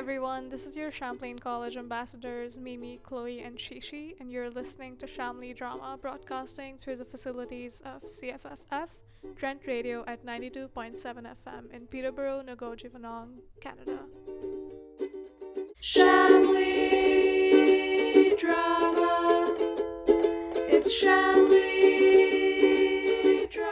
everyone, this is your Champlain College ambassadors Mimi, Chloe, and Shishi, and you're listening to Chamily Drama, broadcasting through the facilities of CFFF, Trent Radio at 92.7 FM in Peterborough, Nogo-Jivonong, Canada. Chamily Drama. It's Chamily Drama.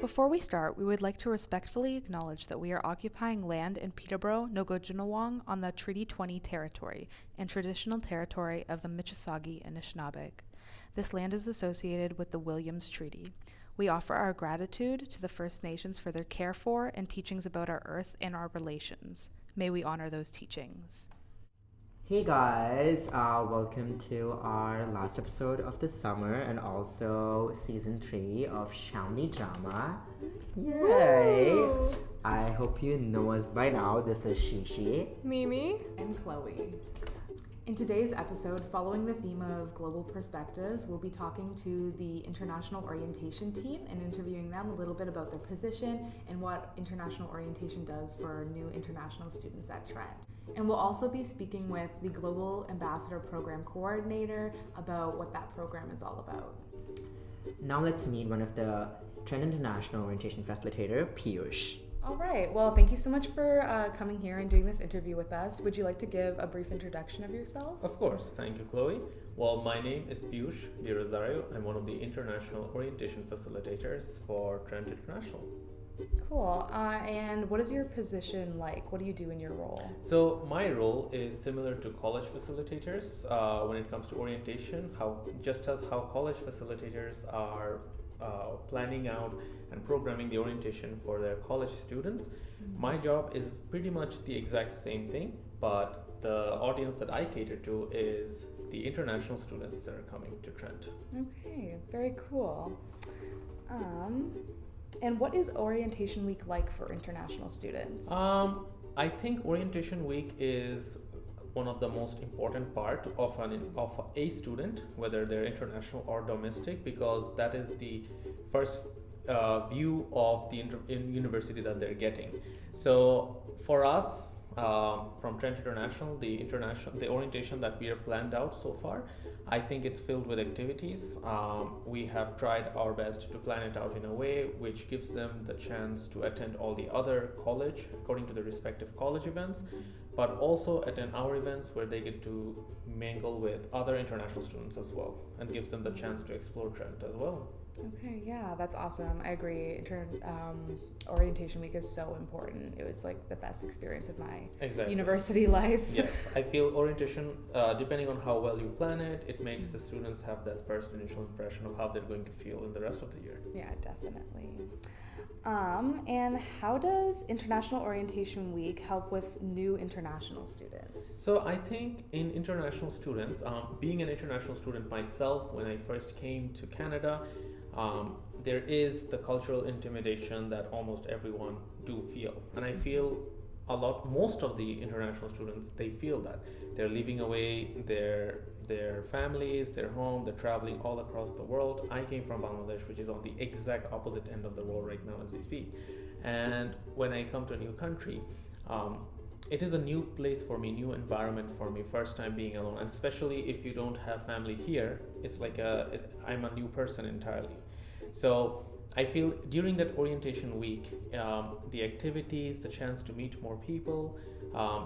Before we start, we would like to respectfully acknowledge that we are occupying land in Peterborough, Nogo-Jivonong on the Treaty 20 territory and traditional territory of the Mississauga and Anishinaabe. This land is associated with the Williams Treaty. We offer our gratitude to the First Nations for their care for and teachings about our earth and our relations. May we honor those teachings. Hey guys, welcome to our last episode of the summer and also season 3 of Chamily Drama. Yay! Woo! I hope you know us by now. This is Shishi. Mimi. And Chloe. In today's episode, following the theme of global perspectives, we'll be talking to the International Orientation team and interviewing them a little bit about their position and what international orientation does for new international students at Trent. And we'll also be speaking with the Global Ambassador Program Coordinator about what that program is all about. Now let's meet one of the Trent International Orientation Facilitator, Piyush. All right. Well, thank you so much for coming here and doing this interview with us. Would you like to give a brief introduction of yourself? Of course. Thank you, Chloe. Well, my name is Piyush Di Rosario. I'm one of the international orientation facilitators for Trent International. Cool. And what is your position like? What do you do in your role? So my role is similar to college facilitators when it comes to orientation. Just as how college facilitators are planning out and programming the orientation for their college students, my job is pretty much the exact same thing, but the audience that I cater to is the international students that are coming to Trent. Okay, very cool. And what is Orientation Week like for international students? I think Orientation Week is one of the most important part of a student, whether they're international or domestic, because that is the first view of the university that they're getting. So for us, from Trent International, the orientation that we have planned out so far, I think it's filled with activities. We have tried our best to plan it out in a way which gives them the chance to attend all the other college according to the respective college events, but also attend our events where they get to mingle with other international students as well, and gives them the chance to explore Trent as well. Okay, yeah, that's awesome. I agree. Orientation Week is so important. It was like the best experience of my university life. Yes, I feel orientation, depending on how well you plan it, it makes the students have that first initial impression of how they're going to feel in the rest of the year. Yeah, definitely. And how does International Orientation Week help with new international students? So I think in international students, being an international student myself, when I first came to Canada, there is the cultural intimidation that almost everyone do feel. And I feel most of the international students, they feel that. They're leaving away their families, their home, they're traveling all across the world. I came from Bangladesh, which is on the exact opposite end of the world right now as we speak. And when I come to a new country, it is a new place for me, new environment for me, first time being alone. And especially if you don't have family here, it's like I'm a new person entirely. So I feel during that orientation week, the activities, the chance to meet more people,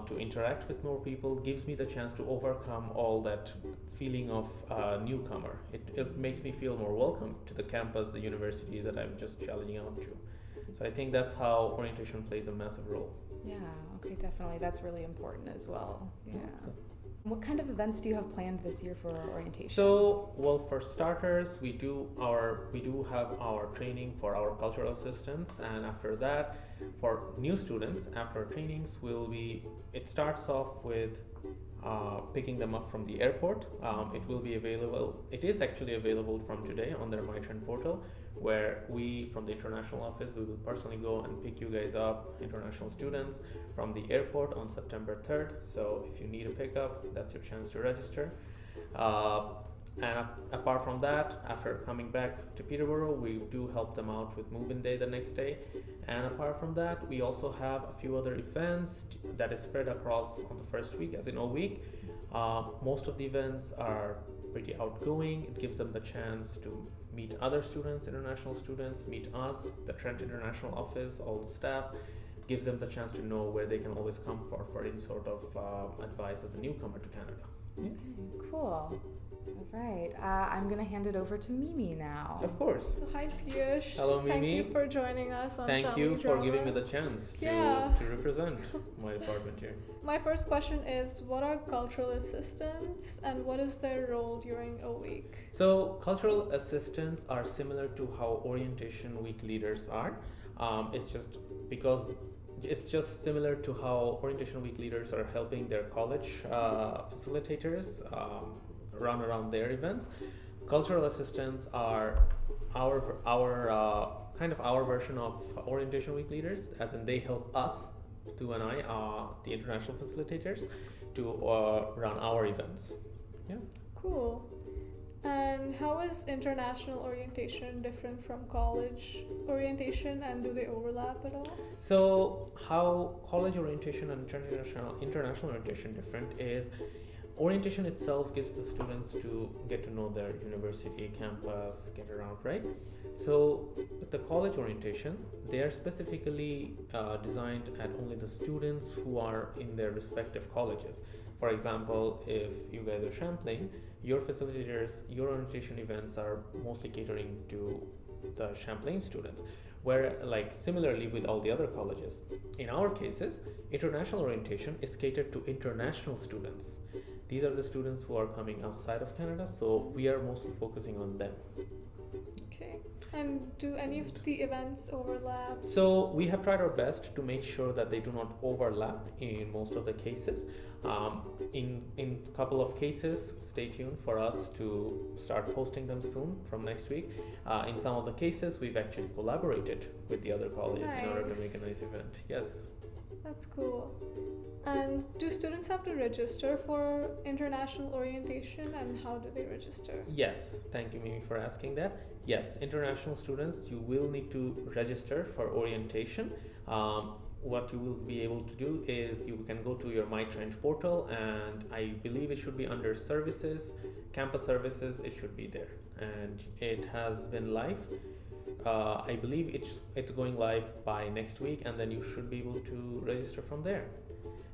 to interact with more people, gives me the chance to overcome all that feeling of newcomer. It makes me feel more welcome to the campus, the university that I'm just challenging out to. So I think that's how orientation plays a massive role. Yeah, okay, definitely. That's really important as well. Yeah. What kind of events do you have planned this year for orientation? So, well, for starters, we do have our training for our cultural assistants, and after that, for new students, after our trainings, it starts off with picking them up from the airport. It will be available. It is actually available from today on their MyTrent portal, where we, from the international office, we will personally go and pick you guys up, international students, from the airport on September 3rd. So if you need a pickup, that's your chance to register. And apart from that, after coming back to Peterborough, we do help them out with move-in day the next day. And apart from that, we also have a few other events that is spread across on the first week, as in a week. Most of the events are pretty outgoing. It gives them the chance to meet other students, international students, meet us, the Trent International Office, all the staff. Gives them the chance to know where they can always come for any sort of advice as a newcomer to Canada. Okay, cool. All right, I'm going to hand it over to Mimi now. Of course. So hi Piyush. Hello, Mimi. Thank you for joining us on Thank you Chamily for Drama. giving me the chance to Yeah. represent my department here. My first question is, what are cultural assistants and what is their role during a week? So cultural assistants are similar to how orientation week leaders are. It's just similar to how orientation week leaders are helping their college facilitators run around their events. Cultural assistants are our kind of our version of orientation week leaders, as in they help us, Tu and I, the international facilitators, to run our events. Yeah. Cool. And how is international orientation different from college orientation, and do they overlap at all? So how college orientation and international orientation different is orientation itself gives the students to get to know their university campus, get around, right? So with the college orientation, they are specifically designed at only the students who are in their respective colleges. For example, if you guys are Champlain, your facilitators, your orientation events are mostly catering to the Champlain students, where like similarly with all the other colleges. In our cases, international orientation is catered to international students. These are the students who are coming outside of Canada, so we are mostly focusing on them. Okay. And do any of the events overlap? So we have tried our best to make sure that they do not overlap in most of the cases. In couple of cases, stay tuned for us to start posting them soon from next week. In some of the cases, we've actually collaborated with the other colleges in order to make a nice event. Yes. That's cool. And do students have to register for international orientation, and how do they register? Yes, thank you, Mimi, for asking that. Yes, international students, you will need to register for orientation. What you will be able to do is you can go to your My Trent portal, and I believe it should be under services, campus services, it should be there. And it has been live. I believe it's going live by next week, and then you should be able to register from there.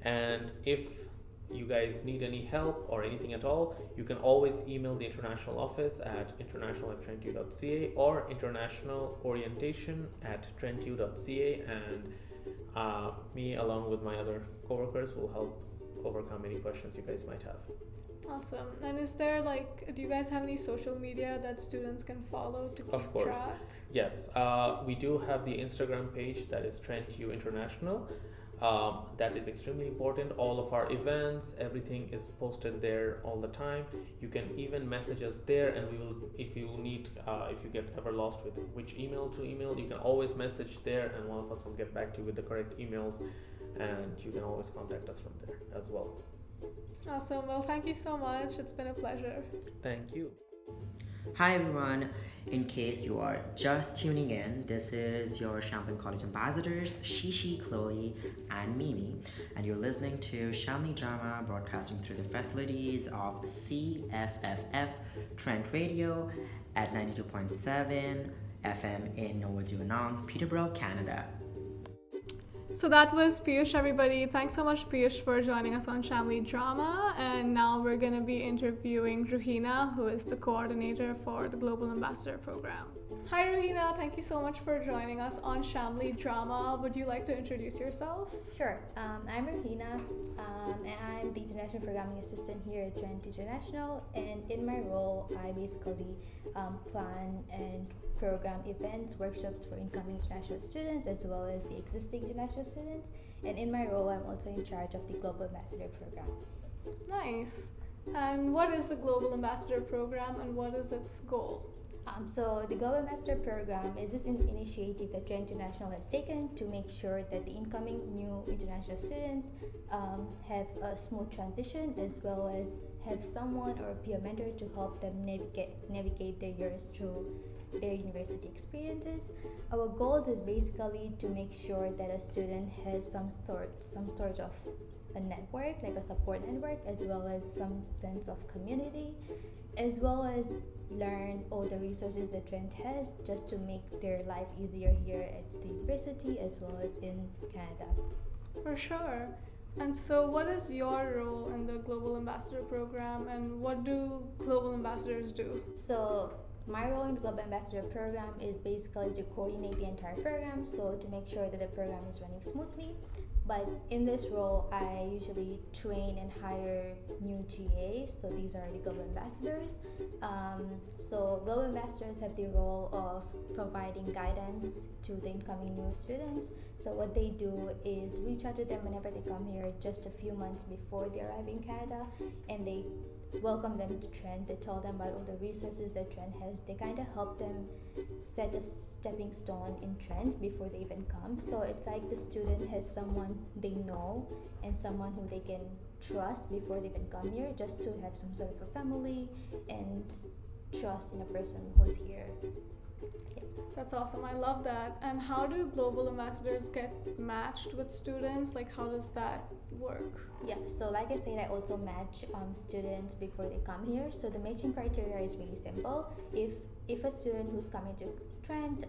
And if you guys need any help or anything at all, you can always email the international office at international@trentu.ca or internationalorientation@trentu.ca, and me along with my other coworkers will help overcome any questions you guys might have. Awesome. And is there do you guys have any social media that students can follow to keep Of course. track? Yes, we do have the Instagram page that is Trentu International. That is extremely important. All of our events, everything is posted there all the time. You can even message us there, and we will, if you get ever lost with which email to email, you can always message there, and one of us will get back to you with the correct emails, and you can always contact us from there as well. Awesome. Well, thank you so much. It's been a pleasure. Thank you. Hi everyone, in case you are just tuning in, this is your Champlain College ambassadors, Shishi, Chloe, and Mimi, and you're listening to Chamily Drama, broadcasting through the facilities of CFFF Trent Radio at 92.7 FM in Nowajuanong, Peterborough, Canada. So that was Piyush, everybody. Thanks so much, Piyush, for joining us on Chamily Drama. And now we're going to be interviewing Rohina, who is the coordinator for the Global Ambassador Program. Hi, Rohina. Thank you so much for joining us on Chamily Drama. Would you like to introduce yourself? Sure. I'm Rohina, and I'm the International Programming Assistant here at Trent International. And in my role, I basically plan and program events, workshops for incoming international students as well as the existing international students. And in my role, I'm also in charge of the Global Ambassador Program. Nice. And what is the Global Ambassador Program, and what is its goal? So the Global Ambassador Program is this initiative that Trent International has taken to make sure that the incoming new international students have a smooth transition, as well as have someone or a peer mentor to help them navigate their years through their university experiences. Our goals is basically to make sure that a student has some sort of a network, like a support network, as well as some sense of community, as well as learn all the resources that Trent has just to make their life easier here at the university as well as in Canada. For sure. And so, what is your role in the Global Ambassador Program, and what do Global Ambassadors do? So, my role in the Global Ambassador Program is basically to coordinate the entire program, so to make sure that the program is running smoothly. But in this role, I usually train and hire new GAs, so these are the Global Ambassadors. So Global Ambassadors have the role of providing guidance to the incoming new students. So what they do is reach out to them whenever they come here, just a few months before they arrive in Canada, and they welcome them to Trent. They tell them about all the resources that Trent has. They kind of help them set a stepping stone in Trent before they even come. So it's like the student has someone they know and someone who they can trust before they even come here, just to have some sort of a family and trust in a person who's here. Yeah. That's awesome. I love that. And how do Global Ambassadors get matched with students? Like, how does that work? Yeah, so like I said, I also match students before they come here. So the matching criteria is really simple. If a student who's coming to Trent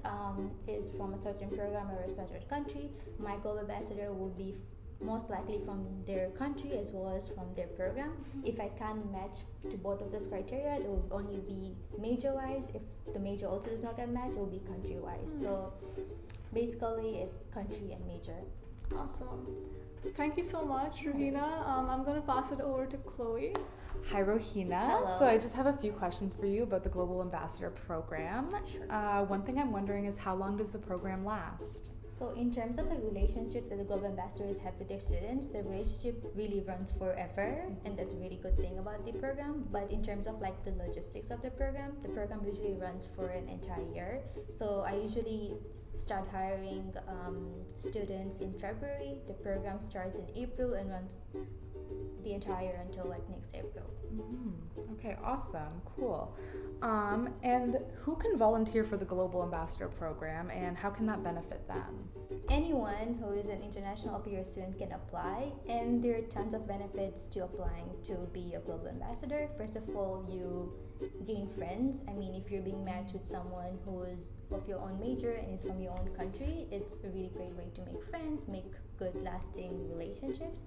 is from a certain program or a certain country, my Global Ambassador will be most likely from their country as well as from their program. If I can't match to both of those criteria, it will only be major wise. If the major also does not get matched, it will be country wise. So basically it's country and major. Awesome. Thank you so much, Rohina. I'm going to pass it over to Chloe. Hi, Rohina. Hello. So I just have a few questions for you about the Global Ambassador Program. Sure. One thing I'm wondering is, how long does the program last? So in terms of the relationships that the Global Ambassadors have with their students, the relationship really runs forever, and that's a really good thing about the program. But in terms of like the logistics of the program usually runs for an entire year. So I usually start hiring students in February. The program starts in April and runs the entire year until like next April. Okay, awesome, cool. And who can volunteer for the Global Ambassador Program, and how can that benefit them? Anyone who is an international au pair student can apply, and there are tons of benefits to applying to be a Global Ambassador. First of all, you gain friends. I mean, if you're being matched with someone who is of your own major and is from your own country, it's a really great way to make friends, make good lasting relationships.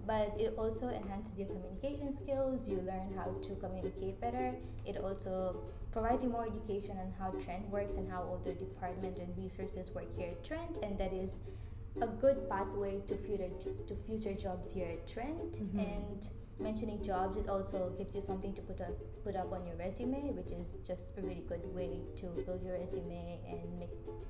But it also enhances your communication skills. You learn how to communicate better. It also provides you more education on how Trent works and how all the department and resources work here at Trent, and that is a good pathway to future jobs here at Trent. And mentioning jobs, it also gives you something to put up on your resume, which is just a really good way to build your resume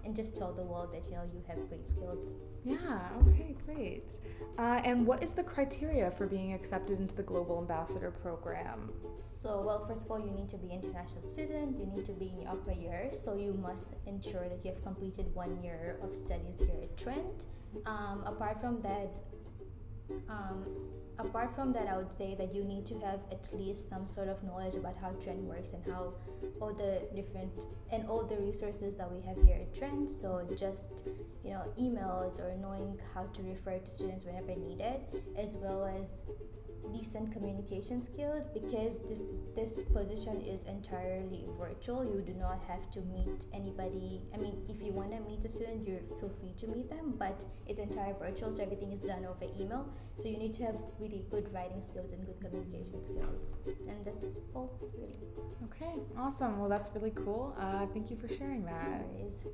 and just tell the world that you have great skills. Yeah, okay, great. And what is the criteria for being accepted into the Global Ambassador Program? So, well, first of all, you need to be an international student. You need to be in your upper year, so you must ensure that you have completed 1 year of studies here at Trent. Apart from that, I would say that you need to have at least some sort of knowledge about how Trent works and how all the resources that we have here at Trent. So just emails or knowing how to refer to students whenever needed, as well as decent communication skills, because this position is entirely virtual. You do not have to meet anybody. I mean, if you want to meet a student, you feel free to meet them, but it's entirely virtual, so everything is done over email. So you need to have really good writing skills and good communication skills, and that's all really. Okay, awesome. Well, that's really cool. Thank you for sharing that. Anyways.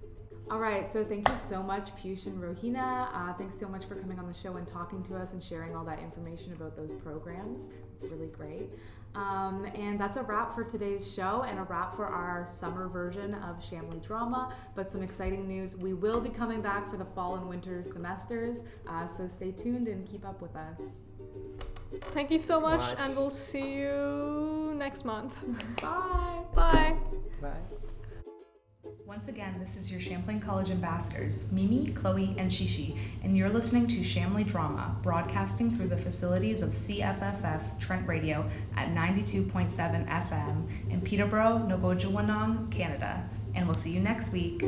All right, so thank you so much, Piyush and Rohina. Thanks so much for coming on the show and talking to us and sharing all that information about those programs. It's really great. And that's a wrap for today's show and a wrap for our summer version of Chamily Drama. But some exciting news, we will be coming back for the fall and winter semesters, so stay tuned and keep up with us. Thank you so much, Bye. and we'll see you next month. Bye! Bye. Bye. Once again, this is your Champlain College ambassadors, Mimi, Chloe, and Shishi, and you're listening to Chamily Drama, broadcasting through the facilities of CFFF Trent Radio at 92.7 FM in Peterborough, Nogojawanong, Canada. And we'll see you next week.